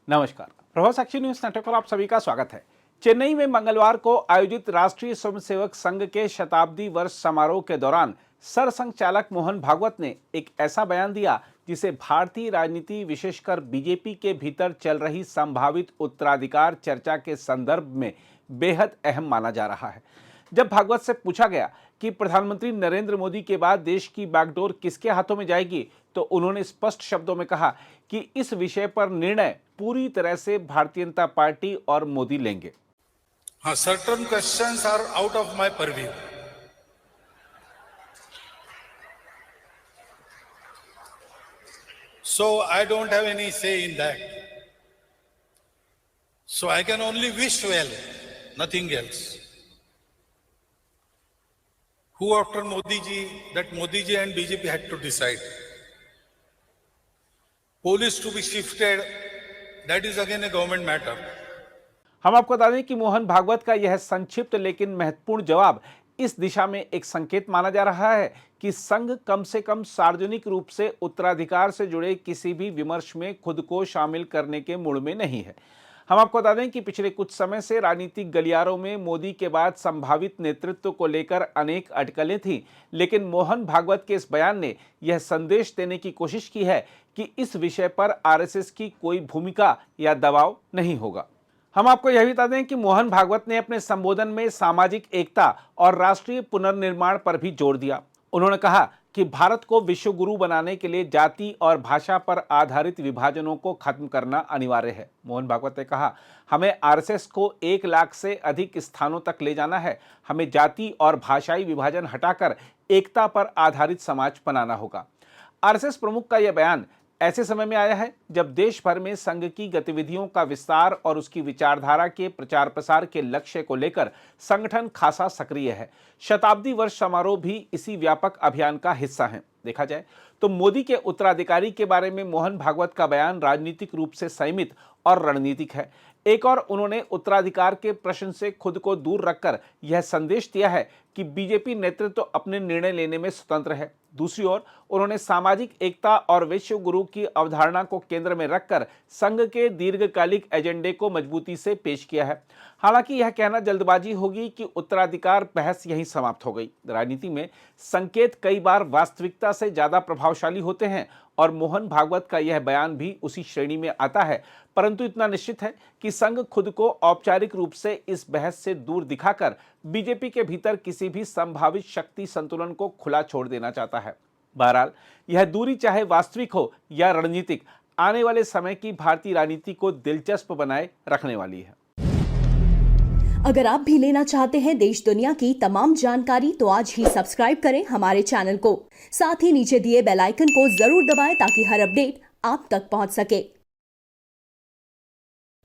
नमस्कार, प्रभाव साक्षी news network पर आप सभी का स्वागत है। चेन्नई में मंगलवार को आयोजित राष्ट्रीय स्वयंसेवक संघ के शताब्दी वर्ष समारोह के दौरान सरसंघ चालक मोहन भागवत ने एक ऐसा बयान दिया जिसे भारतीय राजनीति, विशेषकर बीजेपी के भीतर चल रही संभावित उत्तराधिकार चर्चा के संदर्भ में बेहद अहम माना जा रहा है। जब भागवत से पूछा गया कि प्रधानमंत्री नरेंद्र मोदी के बाद देश की बागडोर किसके हाथों में जाएगी, तो उन्होंने स्पष्ट शब्दों में कहा कि इस विषय पर निर्णय पूरी तरह से भारतीय जनता पार्टी और मोदी लेंगे। हाँ, certain questions are out of my purview. So I don't have any say in that. So I can only wish well, nothing else. Who after Modi ji, that Modi ji and BJP had to decide. Police to be shifted, that is again a government matter. हम आपको बता दें कि मोहन भागवत का यह संक्षिप्त लेकिन महत्वपूर्ण जवाब इस दिशा में एक संकेत माना जा रहा है कि संघ कम से कम सार्वजनिक रूप से उत्तराधिकार से जुड़े किसी भी विमर्श में खुद को शामिल करने के मूड में नहीं है। हम आपको बता दें कि पिछले कुछ समय से राजनीतिक गलियारों में मोदी के बाद संभावित नेतृत्व को लेकर अनेक अटकलें थीं, लेकिन मोहन भागवत के इस बयान ने यह संदेश देने की कोशिश की है कि इस विषय पर आरएसएस की कोई भूमिका या दबाव नहीं होगा। हम आपको यह भी बता दें कि मोहन भागवत ने अपने संबोधन में सामाजिक एकता और राष्ट्रीय पुनर्निर्माण पर भी जोर दिया। उन्होंने कहा कि भारत को विश्व गुरु बनाने के लिए जाति और भाषा पर आधारित विभाजनों को खत्म करना अनिवार्य है। मोहन भागवत ने कहा, हमें आरएसएस को 1 लाख से अधिक स्थानों तक ले जाना है। हमें जाति और भाषाई विभाजन हटाकर एकता पर आधारित समाज बनाना होगा। आरएसएस प्रमुख का यह बयान ऐसे समय में आया है जब देश भर में संघ की गतिविधियों का विस्तार और उसकी विचारधारा के प्रचार प्रसार के लक्ष्य को लेकर संगठन खासा सक्रिय है। शताब्दी वर्ष समारोह भी इसी व्यापक अभियान का हिस्सा है। देखा जाए तो मोदी के उत्तराधिकारी के बारे में मोहन भागवत का बयान राजनीतिक रूप से संयमित और रणनीतिक है। एक और उन्होंने उत्तराधिकार के प्रश्न से खुद को दूर रखकर यह संदेश दिया है कि बीजेपी नेतृत्व अपने निर्णय लेने में स्वतंत्र है। दूसरी ओर उन्होंने सामाजिक एकता और विश्व गुरु की अवधारणा को केंद्र में रखकर संघ के दीर्घकालिक एजेंडे को मजबूती से पेश किया है। हालांकि यह कहना जल्दबाजी होगी कि उत्तराधिकार बहस यहीं समाप्त हो गई। राजनीति में संकेत कई बार वास्तविकता से ज्यादा प्रभावशाली होते हैं और मोहन भागवत का यह बयान भी उसी श्रेणी में आता है। परंतु इतना निश्चित है कि संघ खुद को औपचारिक रूप से इस बहस से दूर दिखाकर बीजेपी के भीतर किसी भी संभावित शक्ति संतुलन को खुला छोड़ देना चाहता है। बहरहाल यह दूरी चाहे वास्तविक हो या रणनीतिक, आने वाले समय की भारतीय राजनीति को दिलचस्प बनाए रखने वाली है। अगर आप भी लेना चाहते हैं देश दुनिया की तमाम जानकारी तो आज ही सब्सक्राइब करें हमारे चैनल को। साथ ही नीचे दिए बेल आइकन को जरूर दबाएं ताकि हर अपडेट आप तक पहुंच सके।